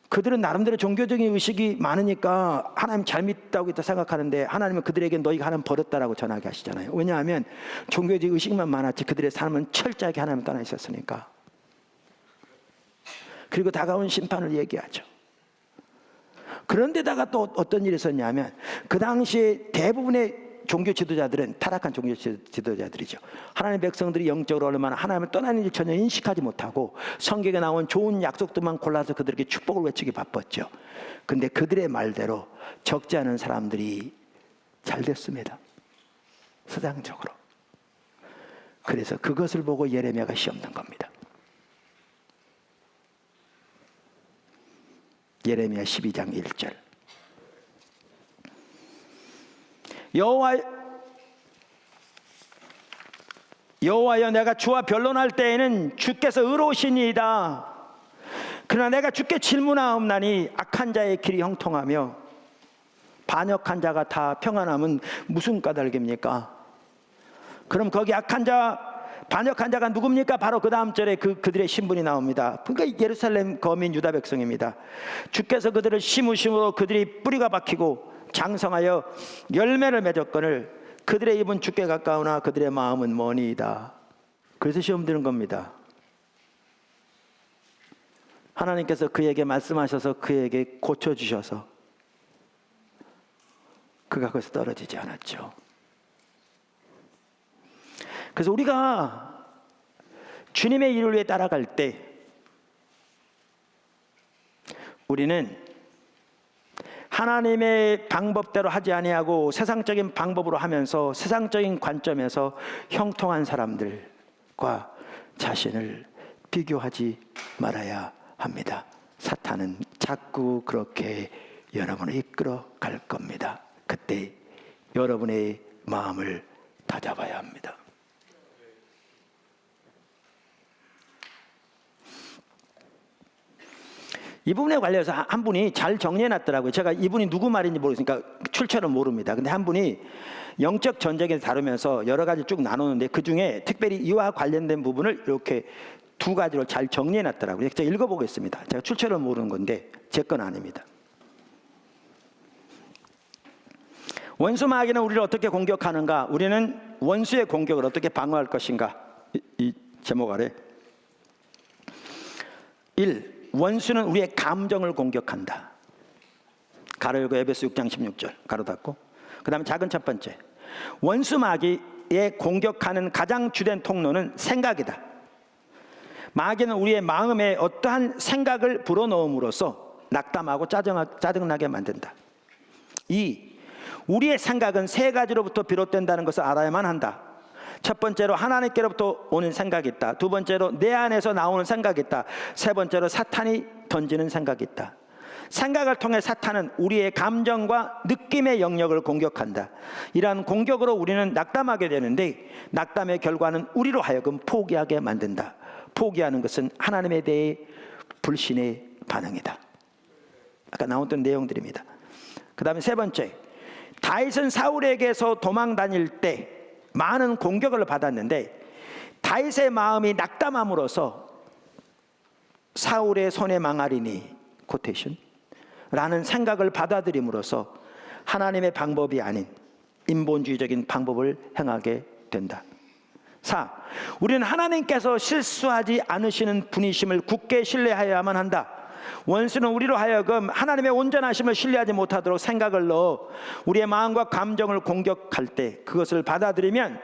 그들은 나름대로 종교적인 의식이 많으니까 하나님 잘 믿다고 생각하는데, 하나님은 그들에게 너희가 하나님 버렸다라고 전하게 하시잖아요. 왜냐하면 종교적 의식만 많았지 그들의 삶은 철저하게 하나님 떠나 있었으니까. 그리고 다가온 심판을 얘기하죠. 그런데다가 또 어떤 일이 있었냐면, 그 당시에 대부분의 종교 지도자들은 타락한 종교 지도자들이죠. 하나님의 백성들이 영적으로 얼마나 하나님을 떠나는 일 전혀 인식하지 못하고 성경에 나온 좋은 약속들만 골라서 그들에게 축복을 외치기 바빴죠. 근데 그들의 말대로 적지 않은 사람들이 잘 됐습니다, 서장적으로. 그래서 그것을 보고 예레미야가 시험는 겁니다. 예레미야 12장 1절. 여호와여 내가 주와 변론할 때에는 주께서 의로우시니이다. 그러나 내가 주께 질문하옵나니 악한 자의 길이 형통하며 반역한 자가 다 평안함은 무슨 까닭입니까? 그럼 거기 악한 자, 반역한 자가 누굽니까? 바로 그 다음 절에 그들의 신분이 나옵니다. 그러니까 예루살렘 거민 유다 백성입니다. 주께서 그들을 심으심으로 그들이 뿌리가 박히고 장성하여 열매를 맺었거늘 그들의 입은 주께 가까우나 그들의 마음은 머니이다. 그래서 시험 드는 겁니다. 하나님께서 그에게 말씀하셔서 그에게 고쳐주셔서 그가 거기서 떨어지지 않았죠. 그래서 우리가 주님의 일을 위해 따라갈 때 우리는 하나님의 방법대로 하지 아니하고 세상적인 방법으로 하면서 세상적인 관점에서 형통한 사람들과 자신을 비교하지 말아야 합니다. 사탄은 자꾸 그렇게 여러분을 이끌어 갈 겁니다. 그때 여러분의 마음을 다잡아야 합니다. 이 부분에 관련해서 한 분이 잘 정리해놨더라고요. 제가 이분이 누구 말인지 모르니까 출처는 모릅니다. 근데 한 분이 영적 전쟁에 다루면서 여러 가지 쭉 나누는데 그 중에 특별히 이와 관련된 부분을 이렇게 두 가지로 잘 정리해놨더라고요. 제가 읽어보겠습니다. 제가 출처를 모르는 건데 제 건 아닙니다. 원수 마귀는 우리를 어떻게 공격하는가? 우리는 원수의 공격을 어떻게 방어할 것인가? 이 제목 아래 1. 원수는 우리의 감정을 공격한다. 가로 열고 에베소 6장 16절 가로 닫고. 그 다음에 작은 첫 번째, 원수 마귀의 공격하는 가장 주된 통로는 생각이다. 마귀는 우리의 마음에 어떠한 생각을 불어넣음으로써 낙담하고 짜증나게 만든다. 2. 우리의 생각은 세 가지로부터 비롯된다는 것을 알아야만 한다. 첫 번째로 하나님께로부터 오는 생각이 있다. 두 번째로 내 안에서 나오는 생각이 있다. 세 번째로 사탄이 던지는 생각이 있다. 생각을 통해 사탄은 우리의 감정과 느낌의 영역을 공격한다. 이러한 공격으로 우리는 낙담하게 되는데 낙담의 결과는 우리로 하여금 포기하게 만든다. 포기하는 것은 하나님에 대해 불신의 반응이다. 아까 나왔던 내용들입니다. 그 다음에 세 번째, 다윗은 사울에게서 도망 다닐 때 많은 공격을 받았는데 다윗의 마음이 낙담함으로써 사울의 손에 망하리니 코테이션 라는 생각을 받아들임으로써 하나님의 방법이 아닌 인본주의적인 방법을 행하게 된다. 4. 우리는 하나님께서 실수하지 않으시는 분이심을 굳게 신뢰하여야만 한다. 원수는 우리로 하여금 하나님의 온전하심을 신뢰하지 못하도록 생각을 넣어 우리의 마음과 감정을 공격할 때 그것을 받아들이면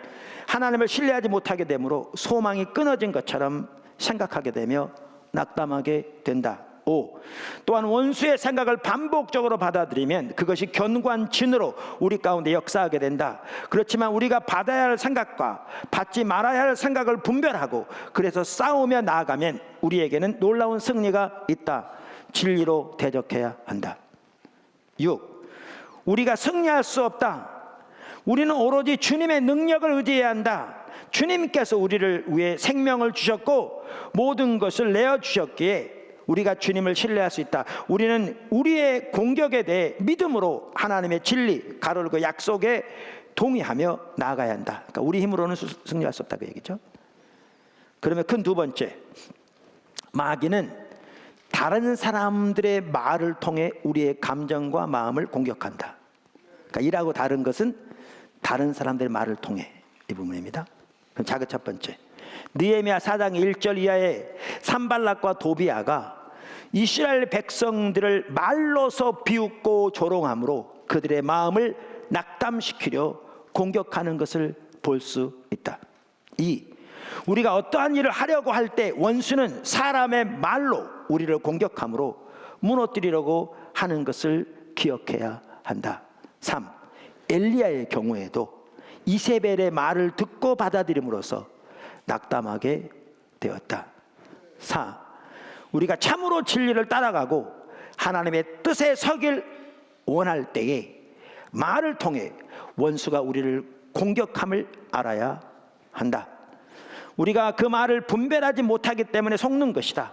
하나님을 신뢰하지 못하게 되므로 소망이 끊어진 것처럼 생각하게 되며 낙담하게 된다. 5. 또한 원수의 생각을 반복적으로 받아들이면 그것이 견고한 진으로 우리 가운데 역사하게 된다. 그렇지만 우리가 받아야 할 생각과 받지 말아야 할 생각을 분별하고 그래서 싸우며 나아가면 우리에게는 놀라운 승리가 있다. 진리로 대적해야 한다. 6. 우리가 승리할 수 없다. 우리는 오로지 주님의 능력을 의지해야 한다. 주님께서 우리를 위해 생명을 주셨고 모든 것을 내어주셨기에 우리가 주님을 신뢰할 수 있다. 우리는 우리의 공격에 대해 믿음으로 하나님의 진리, 가로를 그 약속에 동의하며 나아가야 한다. 그러니까 우리 힘으로는 승리할 수 없다 그 얘기죠. 그러면 큰 두 번째, 마귀는 다른 사람들의 말을 통해 우리의 감정과 마음을 공격한다. 그러니까 이라고 다른 것은 다른 사람들의 말을 통해 이 부분입니다. 그럼 자그 첫 번째, 느헤미야 4장 1절 이하에 산발락과 도비아가 이스라엘 백성들을 말로서 비웃고 조롱함으로 그들의 마음을 낙담시키려 공격하는 것을 볼 수 있다. 2. 우리가 어떠한 일을 하려고 할 때 원수는 사람의 말로 우리를 공격함으로 무너뜨리려고 하는 것을 기억해야 한다. 3. 엘리야의 경우에도 이세벨의 말을 듣고 받아들임으로써 낙담하게 되었다. 4. 우리가 참으로 진리를 따라가고 하나님의 뜻에 서길 원할 때에 말을 통해 원수가 우리를 공격함을 알아야 한다. 우리가 그 말을 분별하지 못하기 때문에 속는 것이다.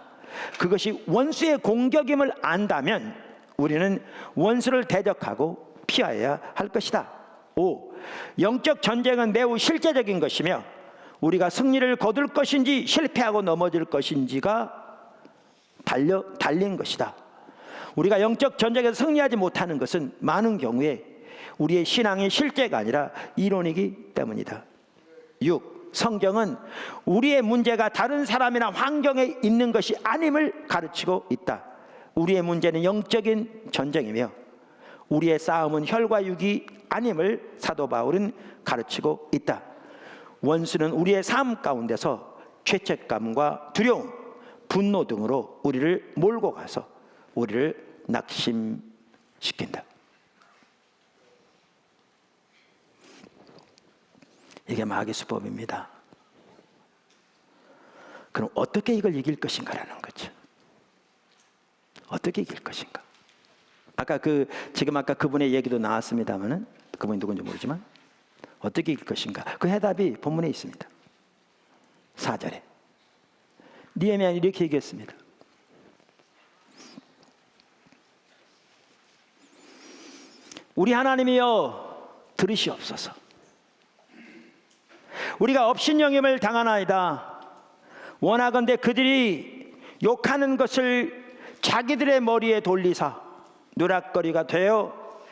그것이 원수의 공격임을 안다면 우리는 원수를 대적하고 피하여야 할 것이다. 5. 영적 전쟁은 매우 실제적인 것이며 우리가 승리를 거둘 것인지 실패하고 넘어질 것인지가 달린 것이다. 우리가 영적 전쟁에서 승리하지 못하는 것은 많은 경우에 우리의 신앙의 실제가 아니라 이론이기 때문이다. 6. 성경은 우리의 문제가 다른 사람이나 환경에 있는 것이 아님을 가르치고 있다. 우리의 문제는 영적인 전쟁이며 우리의 싸움은 혈과 육이 아님을 사도 바울은 가르치고 있다. 원수는 우리의 삶 가운데서 죄책감과 두려움, 분노 등으로 우리를 몰고 가서 우리를 낙심시킨다. 이게 마귀 수법입니다. 그럼 어떻게 이걸 이길 것인가라는 거죠. 어떻게 이길 것인가? 지금 아까 그분의 얘기도 나왔습니다만은 그분이 누군지 모르지만 어떻게 이길 것인가? 그 해답이 본문에 있습니다. 4절에 느헤미야는 이렇게 얘기했습니다. 우리 하나님이여 들으시옵소서. 우리가 업신여김을 당하나이다. 원하건대 그들이 욕하는 것을 자기들의 머리에 돌리사 누락거리가 되어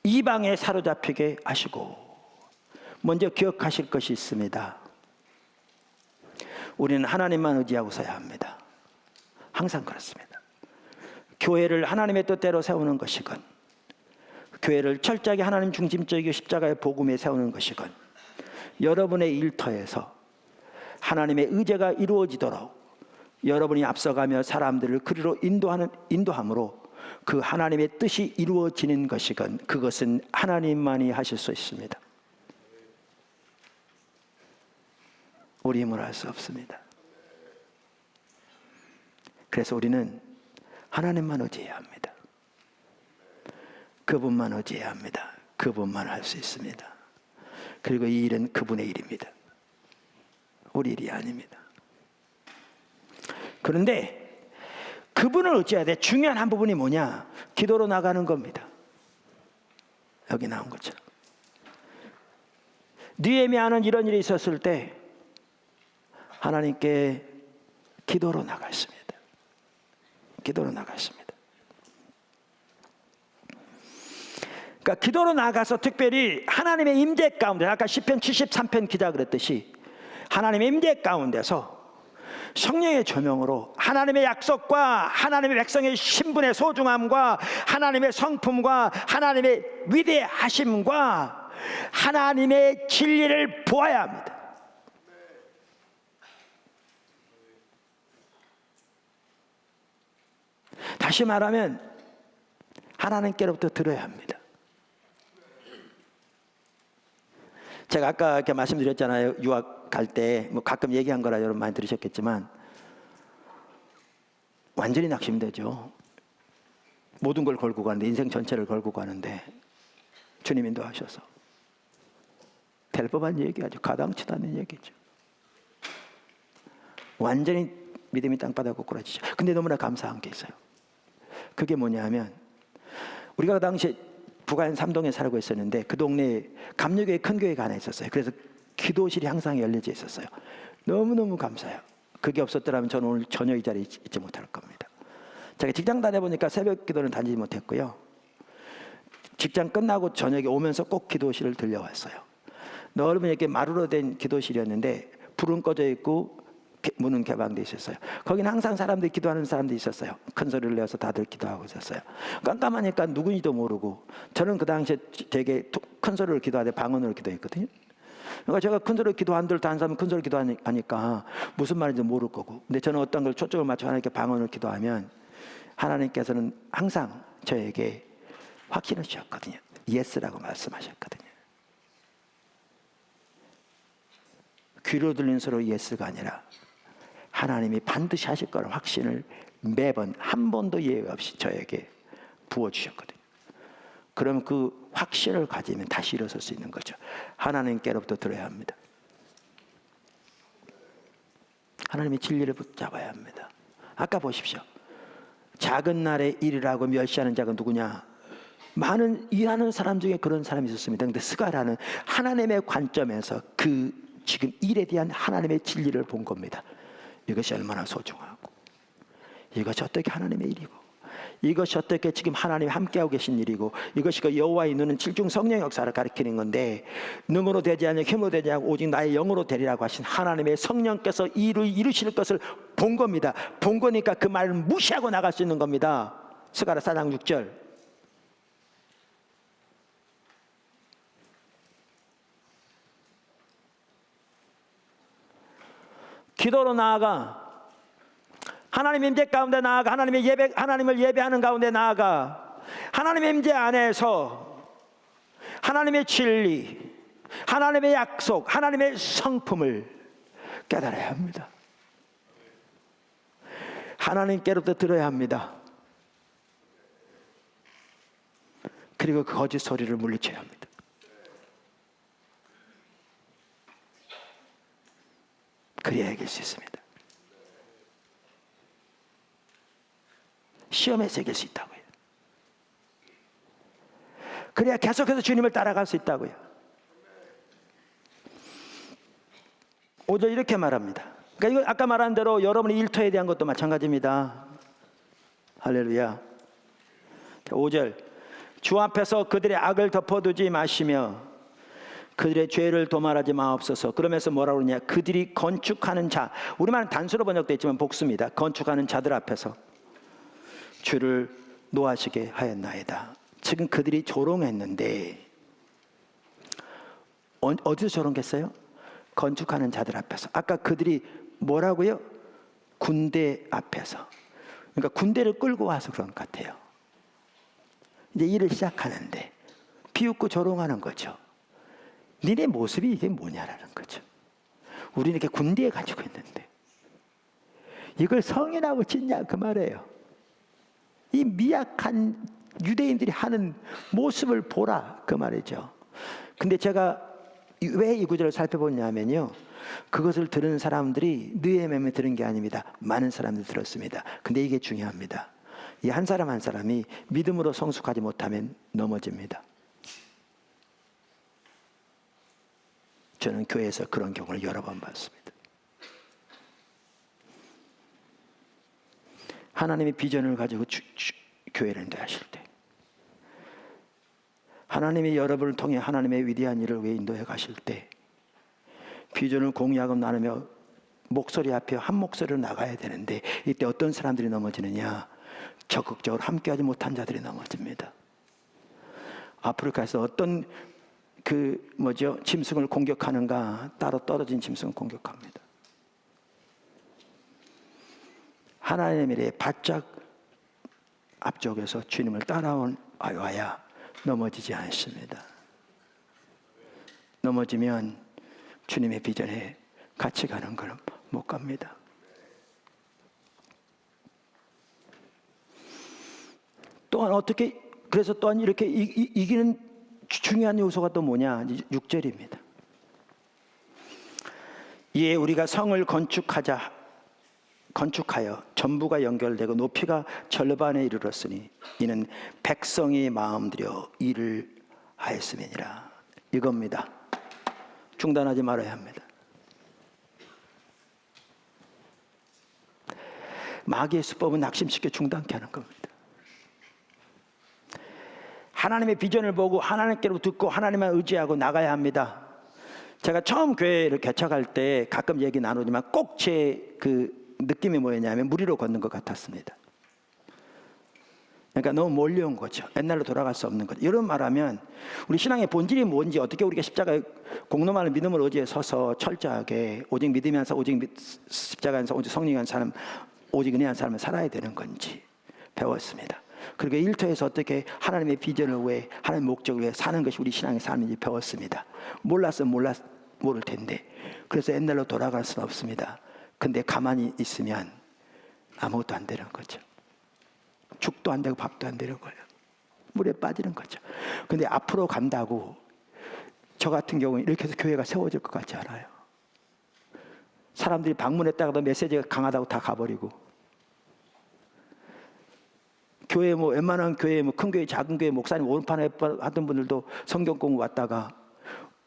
이방에 사로잡히게 하시고. 먼저 기억하실 것이 있습니다. 우리는 하나님만 의지하고 서야 합니다. 항상 그렇습니다. 교회를 하나님의 뜻대로 세우는 것이건 교회를 철저하게 하나님 중심적이고 십자가의 복음에 세우는 것이건 여러분의 일터에서 하나님의 의제가 이루어지도록 여러분이 앞서가며 사람들을 그리로 인도함으로 그 하나님의 뜻이 이루어지는 것이건 그것은 하나님만이 하실 수 있습니다. 우리 힘으로 할 수 없습니다. 그래서 우리는 하나님만 의지해야 합니다. 그분만 의지해야 합니다. 그분만 할 수 있습니다. 그리고 이 일은 그분의 일입니다. 우리 일이 아닙니다. 그런데 그분을 의지해야 돼. 중요한 한 부분이 뭐냐? 기도로 나가는 겁니다. 여기 나온 것처럼 느헤미야는 이런 일이 있었을 때 하나님께 기도로 나갔습니다. 기도로 나갔습니다. 그러니까 기도로 나가서 특별히 하나님의 임재 가운데, 아까 시편 73편 기자 그랬듯이 하나님의 임재 가운데서 성령의 조명으로 하나님의 약속과 하나님의 백성의 신분의 소중함과 하나님의 성품과 하나님의 위대하심과 하나님의 진리를 보아야 합니다. 다시 말하면 하나님께로부터 들어야 합니다. 제가 아까 이렇게 말씀드렸잖아요. 유학 갈 때 뭐 가끔 얘기한 거라 여러분 많이 들으셨겠지만 완전히 낙심되죠. 모든 걸 걸고 가는데, 인생 전체를 걸고 가는데 주님 인도하셔서 될 법한 얘기하죠. 가당치도 않는 얘기죠. 완전히 믿음이 땅바닥 꼬꾸라지죠. 근데 너무나 감사한 게 있어요. 그게 뭐냐면 우리가 그 당시에 부가현 3동에 살고 있었는데 그 동네에 감리교회 큰 교회가 하나 있었어요. 그래서 기도실이 항상 열려져 있었어요. 너무너무 감사해요. 그게 없었더라면 저는 오늘 전혀 이 자리에 있지 못할 겁니다. 제가 직장 다녀보니까 새벽 기도는 다니지 못했고요. 직장 끝나고 저녁에 오면서 꼭 기도실을 들려왔어요. 넓은 이렇게 마루로 된 기도실이었는데 불은 꺼져 있고 문은 개방돼 있었어요. 거기는 항상 사람들이 기도하는 사람들이 있었어요. 큰 소리를 내서 다들 기도하고 있었어요. 깜깜하니까 누군지도 모르고 저는 그 당시에 되게 큰 소리로 기도하되 방언으로 기도했거든요. 그러니까 제가 큰 소리로 기도한들 다른 사람은 큰 소리로 기도하니까 무슨 말인지 모를 거고, 근데 저는 어떤 걸 초점을 맞춰 하나님께 방언으로 기도하면 하나님께서는 항상 저에게 확신을 주셨거든요. 예스라고 말씀하셨거든요. 귀로 들린 소리 예스가 아니라 하나님이 반드시 하실 거라는 확신을 매번 한 번도 예외 없이 저에게 부어주셨거든요. 그럼 그 확신을 가지면 다시 일어설 수 있는 거죠. 하나님께로부터 들어야 합니다. 하나님의 진리를 붙잡아야 합니다. 아까 보십시오. 작은 날에 일이라고 멸시하는 자가 누구냐? 많은 일하는 사람 중에 그런 사람이 있었습니다. 근데 스가랴는 하나님의 관점에서 그 지금 일에 대한 하나님의 진리를 본 겁니다. 이것이 얼마나 소중하고, 이것이 어떻게 하나님의 일이고, 이것이 어떻게 지금 하나님이 함께하고 계신 일이고, 이것이 그 여호와의 눈은 칠중 성령 역사를 가리키는 건데, 능으로 되지 않냐 힘으로 되지 않고 오직 나의 영으로 되리라고 하신 하나님의 성령께서 일을 이루실 것을 본 겁니다. 본 거니까 그 말을 무시하고 나갈 수 있는 겁니다. 스가랴 4장 6절. 기도로 나아가 하나님의 임재 가운데 나아가 하나님을 예배하는 가운데 나아가 하나님의 임재 안에서 하나님의 진리, 하나님의 약속, 하나님의 성품을 깨달아야 합니다. 하나님께로부터 들어야 합니다. 그리고 그 거짓 소리를 물리쳐야 합니다. 그래야 이길 수 있습니다. 시험에서 이길 수 있다고요. 그래야 계속해서 주님을 따라갈 수 있다고요. 5절 이렇게 말합니다. 그러니까 이거 아까 말한 대로 여러분의 일터에 대한 것도 마찬가지입니다. 할렐루야. 5절 주 앞에서 그들의 악을 덮어두지 마시며 그들의 죄를 도말하지 마옵소서. 그러면서 뭐라고 그러냐? 그들이 건축하는 자, 우리말은 단수로 번역되어 있지만 복수입니다. 건축하는 자들 앞에서 주를 노하시게 하였나이다. 지금 그들이 조롱했는데 어디서 조롱했어요? 건축하는 자들 앞에서. 아까 그들이 뭐라고요? 군대 앞에서. 그러니까 군대를 끌고 와서 그런 것 같아요. 이제 일을 시작하는데 비웃고 조롱하는 거죠. 니네 모습이 이게 뭐냐라는 거죠. 우리는 이렇게 군대에 가지고 있는데 이걸 성인하고 짓냐 그 말이에요. 이 미약한 유대인들이 하는 모습을 보라 그 말이죠. 근데 제가 왜 이 구절을 살펴보냐면요, 그것을 들은 사람들이 느헤미야만 들은 게 아닙니다. 많은 사람들이 들었습니다. 근데 이게 중요합니다. 이 한 사람 한 사람이 믿음으로 성숙하지 못하면 넘어집니다. 저는 교회에서 그런 경우를 여러 번 봤습니다. 하나님의 비전을 가지고 교회를 인도하실 때, 하나님이 여러분을 통해 하나님의 위대한 일을 위해 인도해 가실 때 비전을 공유하고 나누며 목소리 앞에 한 목소리로 나가야 되는데, 이때 어떤 사람들이 넘어지느냐? 적극적으로 함께하지 못한 자들이 넘어집니다. 아프리카에서 어떤 짐승을 공격하는가? 따로 떨어진 짐승을 공격합니다. 하나님의 일에 바짝 앞쪽에서 주님을 따라온 아유아야 넘어지지 않습니다. 넘어지면 주님의 비전에 같이 가는 걸 못 갑니다. 또한 어떻게, 그래서 또한 이렇게 이기는 중요한 요소가 또 뭐냐? 6절입니다. 이에 우리가 성을 건축하여 전부가 연결되고 높이가 절반에 이르렀으니 이는 백성이 마음들여 일을 하였음이니라. 이겁니다. 중단하지 말아야 합니다. 마귀의 수법은 낙심시켜 중단케 하는 겁니다. 하나님의 비전을 보고 하나님께로 듣고 하나님만 의지하고 나가야 합니다. 제가 처음 교회를 개척할 때 가끔 얘기 나누지만 꼭 제 그 느낌이 뭐였냐면 무리로 걷는 것 같았습니다. 그러니까 너무 몰려온 거죠. 옛날로 돌아갈 수 없는 거죠. 이런 말하면 우리 신앙의 본질이 뭔지, 어떻게 우리가 십자가의 공로많은 믿음을 의지해 서서 철저하게 오직 믿으면서 오직 십자가 안에서 오직 성령이 한 사람, 오직 은혜한 사람을 살아야 되는 건지 배웠습니다. 그리고 일터에서 어떻게 하나님의 비전을 위해, 하나님의 목적을 위해 사는 것이 우리 신앙의 삶인지 배웠습니다. 몰랐으면 모를 텐데. 그래서 옛날로 돌아갈 수는 없습니다. 근데 가만히 있으면 아무것도 안 되는 거죠. 죽도 안 되고 밥도 안 되는 거예요. 물에 빠지는 거죠. 근데 앞으로 간다고 저 같은 경우는 이렇게 해서 교회가 세워질 것 같지 않아요. 사람들이 방문했다가도 메시지가 강하다고 다 가버리고, 교회 웬만한 교회 큰 교회 작은 교회 목사님 오른판에 하던 분들도 성경 공부 왔다가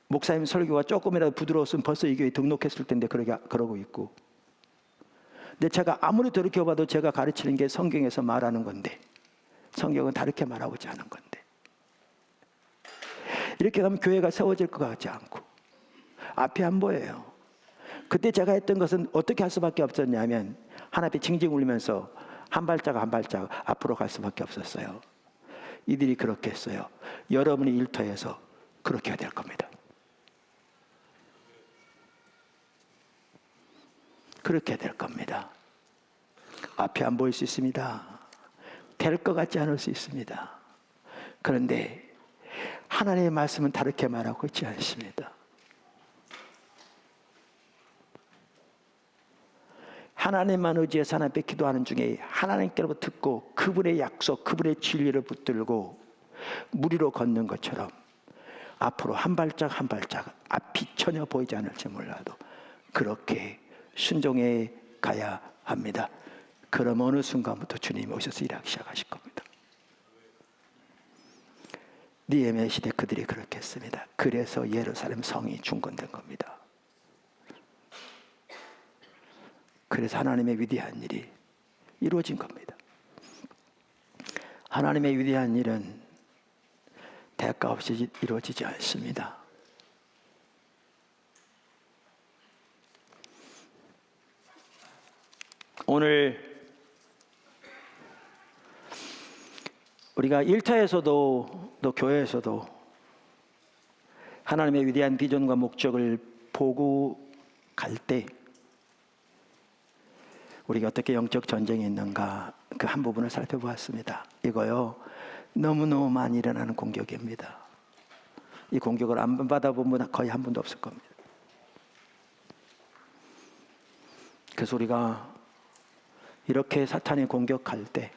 목사님 설교가 조금이라도 부드러웠으면 벌써 이 교회 등록했을 텐데 그러고 있고. 근데 제가 아무리 돌이켜봐도 제가 가르치는 게 성경에서 말하는 건데 성경은 다르게 말하고 있지 않은 건데, 이렇게 가면 교회가 세워질 것 같지 않고 앞이 안 보여요. 그때 제가 했던 것은 어떻게 할 수밖에 없었냐면 하나 앞에 징징 울리면서 한 발짝 한 발짝 앞으로 갈 수밖에 없었어요. 이들이 그렇게 했어요. 여러분이 일터에서 그렇게 해야 될 겁니다. 그렇게 될 겁니다. 앞이 안 보일 수 있습니다. 될 것 같지 않을 수 있습니다. 그런데 하나님의 말씀은 다르게 말하고 있지 않습니다. 하나님만 의지해서 하나님 앞에 기도하는 중에 하나님께로부터 듣고 그분의 약속, 그분의 진리를 붙들고 무리로 걷는 것처럼 앞으로 한 발짝 한 발짝 앞이 전혀 보이지 않을지 몰라도 그렇게 순종해 가야 합니다. 그럼 어느 순간부터 주님이 오셔서 일하기 시작하실 겁니다. 느헤미야 시대 그들이 그렇게 했습니다. 그래서 예루살렘 성이 중건된 겁니다. 그래서 하나님의 위대한 일이 이루어진 겁니다. 하나님의 위대한 일은 대가 없이 이루어지지 않습니다. 오늘 우리가 일터에서도 또 교회에서도 하나님의 위대한 비전과 목적을 보고 갈 때 우리가 어떻게 영적 전쟁이 있는가 그 한 부분을 살펴보았습니다. 이거요 너무너무 많이 일어나는 공격입니다. 이 공격을 안 받아본 분은 거의 한 분도 없을 겁니다. 그래서 우리가 이렇게 사탄이 공격할 때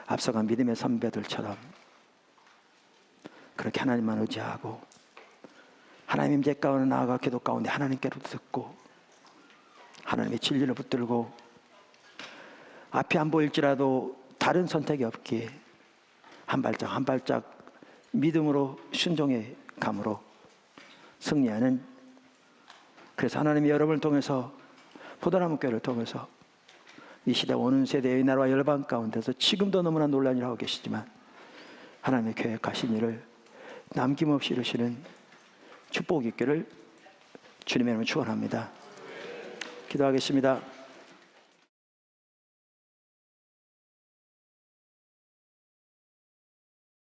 앞서간 믿음의 선배들처럼 그렇게 하나님만 의지하고 하나님 임재 가운데 나아가 기도 가운데 하나님께로 듣고 하나님의 진리를 붙들고 앞이 안 보일지라도 다른 선택이 없기에 한 발짝 한 발짝 믿음으로 순종의 감으로 승리하는, 그래서 하나님이 여러분을 통해서 포도나무 교회를 통해서 이 시대 오는 세대의 나라와 열방 가운데서 지금도 너무나 논란이 하고 계시지만 하나님의 계획하신 일을 남김없이 이루시는 축복이 있기를 주님의 이름으로 축원합니다. 기도하겠습니다.